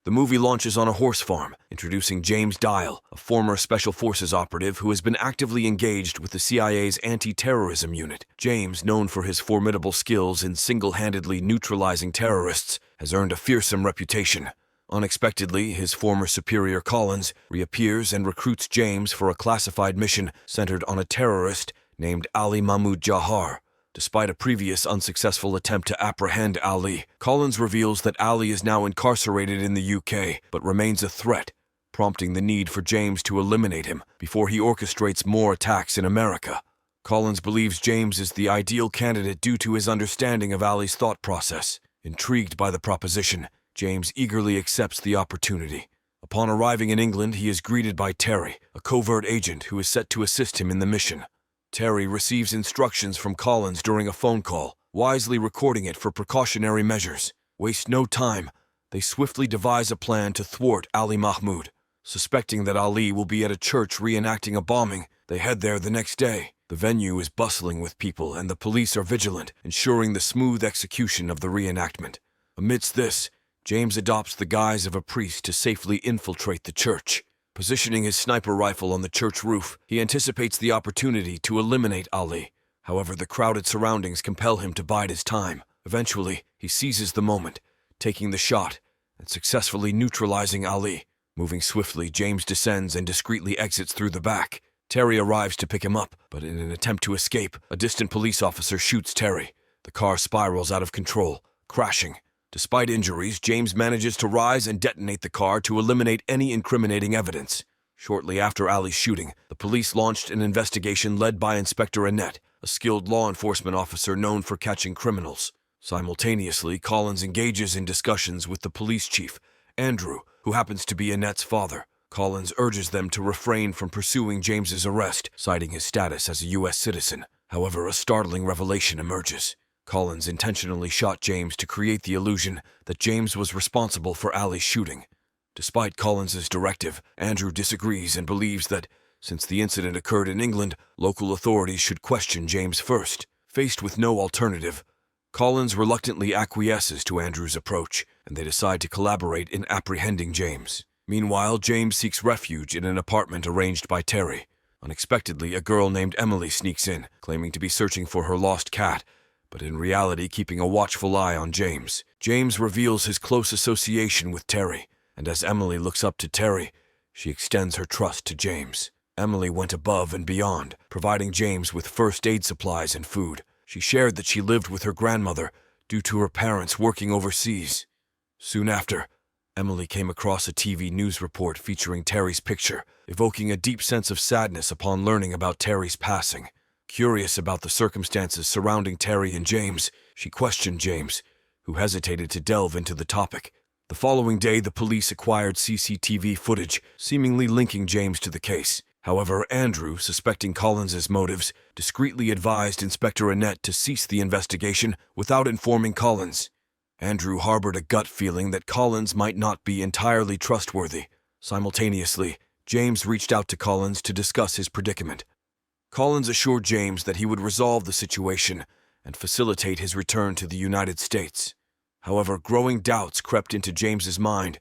The movie launches on a horse farm, introducing James Dial, a former Special Forces operative who has been actively engaged with the CIA's anti-terrorism unit. James, known for his formidable skills in single-handedly neutralizing terrorists, has earned a fearsome reputation. Unexpectedly, his former superior Collins reappears and recruits James for a classified mission centered on a terrorist named Ali Mahmud Jahar. Despite a previous unsuccessful attempt to apprehend Ali, Collins reveals that Ali is now incarcerated in the UK, but remains a threat, prompting the need for James to eliminate him before he orchestrates more attacks in America. Collins believes James is the ideal candidate due to his understanding of Ali's thought process. Intrigued by the proposition, James eagerly accepts the opportunity. Upon arriving in England, he is greeted by Terry, a covert agent who is set to assist him in the mission. Terry receives instructions from Collins during a phone call, wisely recording it for precautionary measures. Waste no time. They swiftly devise a plan to thwart Ali Mahmud. Suspecting that Ali will be at a church reenacting a bombing, they head there the next day. The venue is bustling with people and the police are vigilant, ensuring the smooth execution of the reenactment. Amidst this, James adopts the guise of a priest to safely infiltrate the church. Positioning his sniper rifle on the church roof, he anticipates the opportunity to eliminate Ali. However, the crowded surroundings compel him to bide his time. Eventually, he seizes the moment, taking the shot and successfully neutralizing Ali. Moving swiftly, James descends and discreetly exits through the back. Terry arrives to pick him up, but in an attempt to escape, a distant police officer shoots Terry. The car spirals out of control, crashing. Despite injuries, James manages to rise and detonate the car to eliminate any incriminating evidence. Shortly after Ali's shooting, the police launched an investigation led by Inspector Annette, a skilled law enforcement officer known for catching criminals. Simultaneously, Collins engages in discussions with the police chief, Andrew, who happens to be Annette's father. Collins urges them to refrain from pursuing James's arrest, citing his status as a U.S. citizen. However, a startling revelation emerges. Collins intentionally shot James to create the illusion that James was responsible for Ali's shooting. Despite Collins's directive, Andrew disagrees and believes that, since the incident occurred in England, local authorities should question James first. Faced with no alternative, Collins reluctantly acquiesces to Andrew's approach, and they decide to collaborate in apprehending James. Meanwhile, James seeks refuge in an apartment arranged by Terry. Unexpectedly, a girl named Emily sneaks in, claiming to be searching for her lost cat, but in reality keeping a watchful eye on James. James reveals his close association with Terry, and as Emily looks up to Terry, she extends her trust to James. Emily went above and beyond, providing James with first aid supplies and food. She shared that she lived with her grandmother due to her parents working overseas. Soon after, Emily came across a TV news report featuring Terry's picture, evoking a deep sense of sadness upon learning about Terry's passing. Curious about the circumstances surrounding Terry and James, she questioned James, who hesitated to delve into the topic. The following day, the police acquired CCTV footage, seemingly linking James to the case. However, Andrew, suspecting Collins's motives, discreetly advised Inspector Annette to cease the investigation without informing Collins. Andrew harbored a gut feeling that Collins might not be entirely trustworthy. Simultaneously, James reached out to Collins to discuss his predicament. Collins assured James that he would resolve the situation and facilitate his return to the United States. However, growing doubts crept into James's mind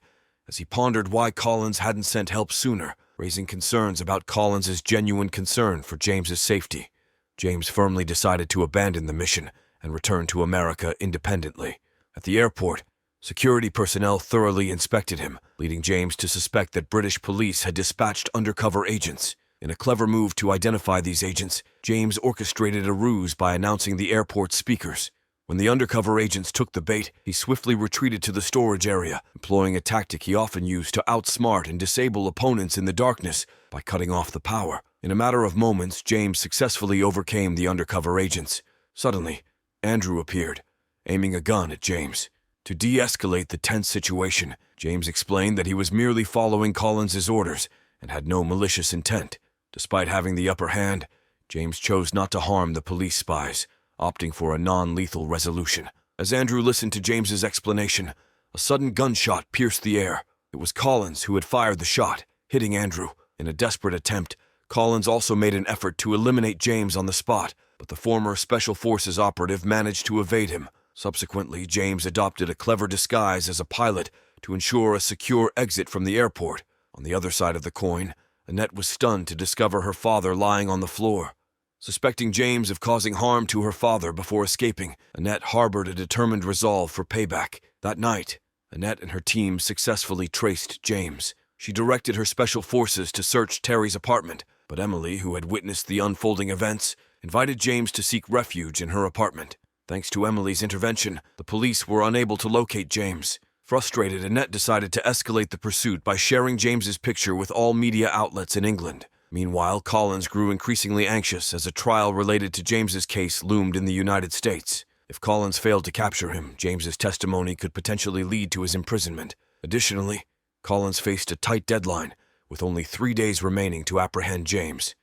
as he pondered why Collins hadn't sent help sooner, raising concerns about Collins's genuine concern for James's safety. James firmly decided to abandon the mission and return to America independently. At the airport, security personnel thoroughly inspected him, leading James to suspect that British police had dispatched undercover agents. In a clever move to identify these agents, James orchestrated a ruse by announcing the airport's speakers. When the undercover agents took the bait, he swiftly retreated to the storage area, employing a tactic he often used to outsmart and disable opponents in the darkness by cutting off the power. In a matter of moments, James successfully overcame the undercover agents. Suddenly, Andrew appeared, aiming a gun at James. To de-escalate the tense situation, James explained that he was merely following Collins's orders and had no malicious intent. Despite having the upper hand, James chose not to harm the police spies, opting for a non-lethal resolution. As Andrew listened to James's explanation, a sudden gunshot pierced the air. It was Collins who had fired the shot, hitting Andrew. In a desperate attempt, Collins also made an effort to eliminate James on the spot, but the former Special Forces operative managed to evade him. Subsequently, James adopted a clever disguise as a pilot to ensure a secure exit from the airport. On the other side of the coin, Annette was stunned to discover her father lying on the floor. Suspecting James of causing harm to her father before escaping, Annette harbored a determined resolve for payback. That night, Annette and her team successfully traced James. She directed her special forces to search Terry's apartment, but Emily, who had witnessed the unfolding events, invited James to seek refuge in her apartment. Thanks to Emily's intervention, the police were unable to locate James. Frustrated, Annette decided to escalate the pursuit by sharing James's picture with all media outlets in England. Meanwhile, Collins grew increasingly anxious as a trial related to James's case loomed in the United States. If Collins failed to capture him, James's testimony could potentially lead to his imprisonment. Additionally, Collins faced a tight deadline, with only 3 days remaining to apprehend James.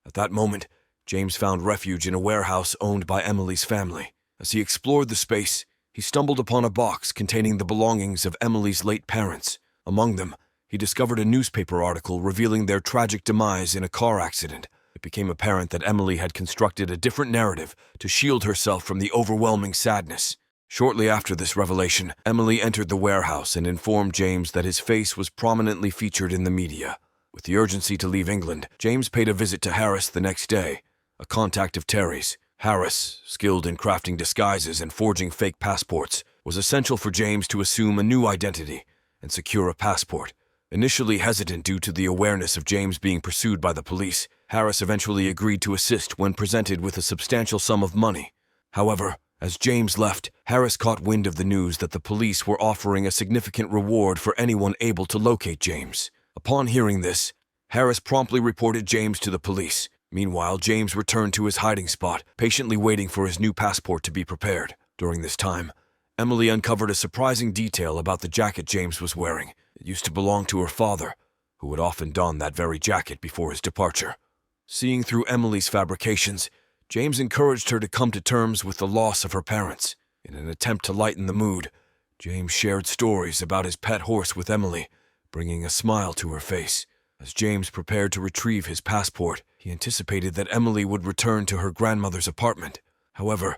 At that moment, James found refuge in a warehouse owned by Emily's family. As he explored the space, he stumbled upon a box containing the belongings of Emily's late parents. Among them, he discovered a newspaper article revealing their tragic demise in a car accident. It became apparent that Emily had constructed a different narrative to shield herself from the overwhelming sadness. Shortly after this revelation, Emily entered the warehouse and informed James that his face was prominently featured in the media. With the urgency to leave England, James paid a visit to Harris the next day, a contact of Terry's. Harris, skilled in crafting disguises and forging fake passports, was essential for James to assume a new identity and secure a passport. Initially hesitant due to the awareness of James being pursued by the police, Harris eventually agreed to assist when presented with a substantial sum of money. However, as James left, Harris caught wind of the news that the police were offering a significant reward for anyone able to locate James. Upon hearing this, Harris promptly reported James to the police. Meanwhile, James returned to his hiding spot, patiently waiting for his new passport to be prepared. During this time, Emily uncovered a surprising detail about the jacket James was wearing. It used to belong to her father, who would often don that very jacket before his departure. Seeing through Emily's fabrications, James encouraged her to come to terms with the loss of her parents. In an attempt to lighten the mood, James shared stories about his pet horse with Emily, bringing a smile to her face. As James prepared to retrieve his passport, he anticipated that Emily would return to her grandmother's apartment. However,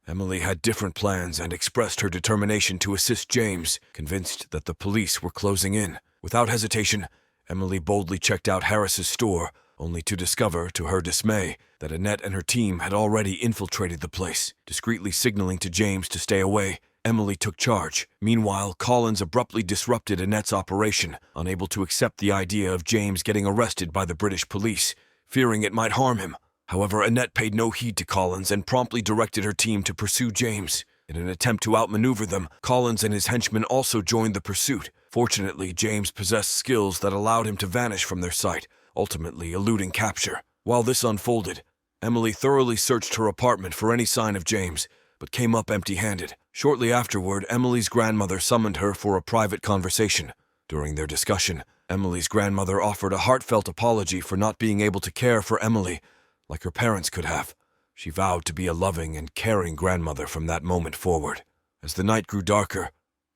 Emily had different plans and expressed her determination to assist James, convinced that the police were closing in. Without hesitation, Emily boldly checked out Harris's store, only to discover, to her dismay, that Annette and her team had already infiltrated the place. Discreetly signaling to James to stay away, Emily took charge. Meanwhile, Collins abruptly disrupted Annette's operation, unable to accept the idea of James getting arrested by the British police, fearing it might harm him. However, Annette paid no heed to Collins and promptly directed her team to pursue James. In an attempt to outmaneuver them, Collins and his henchmen also joined the pursuit. Fortunately, James possessed skills that allowed him to vanish from their sight, ultimately eluding capture. While this unfolded, Emily thoroughly searched her apartment for any sign of James, but came up empty-handed. Shortly afterward, Emily's grandmother summoned her for a private conversation. During their discussion, Emily's grandmother offered a heartfelt apology for not being able to care for Emily like her parents could have. She vowed to be a loving and caring grandmother from that moment forward. As the night grew darker,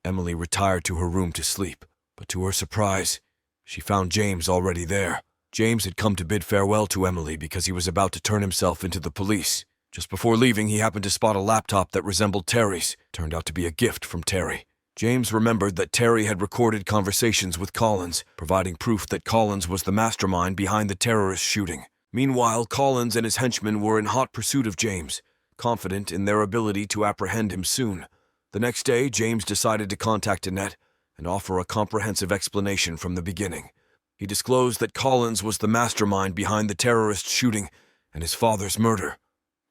Emily retired to her room to sleep, but to her surprise, she found James already there. James had come to bid farewell to Emily because he was about to turn himself into the police. Just before leaving, he happened to spot a laptop that resembled Terry's. Turned out to be a gift from Terry. James remembered that Terry had recorded conversations with Collins, providing proof that Collins was the mastermind behind the terrorist shooting. Meanwhile, Collins and his henchmen were in hot pursuit of James, confident in their ability to apprehend him soon. The next day, James decided to contact Annette and offer a comprehensive explanation from the beginning. He disclosed that Collins was the mastermind behind the terrorist shooting and his father's murder.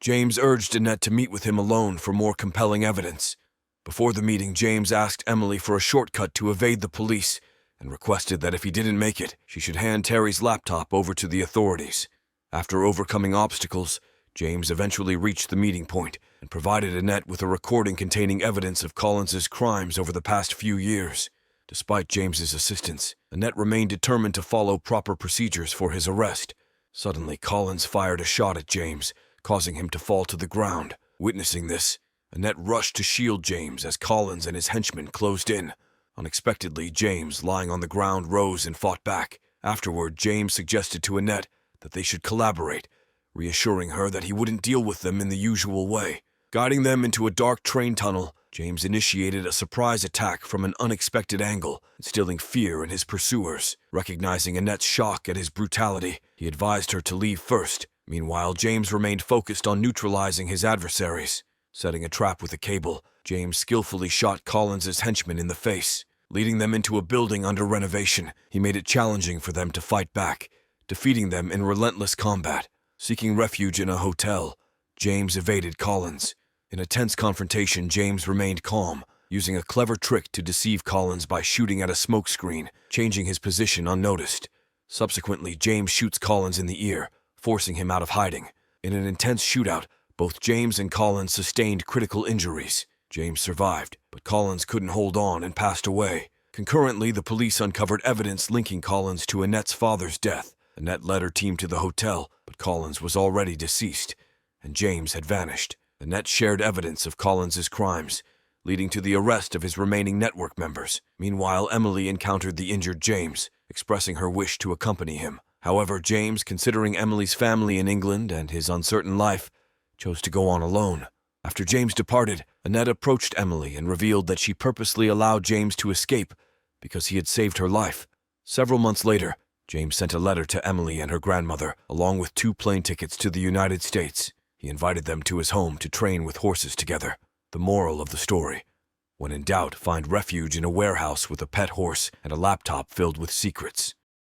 James urged Annette to meet with him alone for more compelling evidence. Before the meeting, James asked Emily for a shortcut to evade the police and requested that if he didn't make it, she should hand Terry's laptop over to the authorities. After overcoming obstacles, James eventually reached the meeting point and provided Annette with a recording containing evidence of Collins's crimes over the past few years. Despite James's assistance, Annette remained determined to follow proper procedures for his arrest. Suddenly, Collins fired a shot at James, causing him to fall to the ground. Witnessing this, Annette rushed to shield James as Collins and his henchmen closed in. Unexpectedly, James, lying on the ground, rose and fought back. Afterward, James suggested to Annette that they should collaborate, reassuring her that he wouldn't deal with them in the usual way. Guiding them into a dark train tunnel, James initiated a surprise attack from an unexpected angle, instilling fear in his pursuers. Recognizing Annette's shock at his brutality, he advised her to leave first. Meanwhile, James remained focused on neutralizing his adversaries. Setting a trap with a cable, James skillfully shot Collins's henchmen in the face. Leading them into a building under renovation, he made it challenging for them to fight back, defeating them in relentless combat. Seeking refuge in a hotel, James evaded Collins. In a tense confrontation, James remained calm, using a clever trick to deceive Collins by shooting at a smokescreen, changing his position unnoticed. Subsequently, James shoots Collins in the ear, forcing him out of hiding. In an intense shootout, both James and Collins sustained critical injuries. James survived, but Collins couldn't hold on and passed away. Concurrently, the police uncovered evidence linking Collins to Annette's father's death. Annette led her team to the hotel, but Collins was already deceased, and James had vanished. Annette shared evidence of Collins's crimes, leading to the arrest of his remaining network members. Meanwhile, Emily encountered the injured James, expressing her wish to accompany him. However, James, considering Emily's family in England and his uncertain life, chose to go on alone. After James departed, Annette approached Emily and revealed that she purposely allowed James to escape because he had saved her life. Several months later, James sent a letter to Emily and her grandmother, along with 2 plane tickets to the United States. He invited them to his home to train with horses together. The moral of the story: when in doubt, find refuge in a warehouse with a pet horse and a laptop filled with secrets.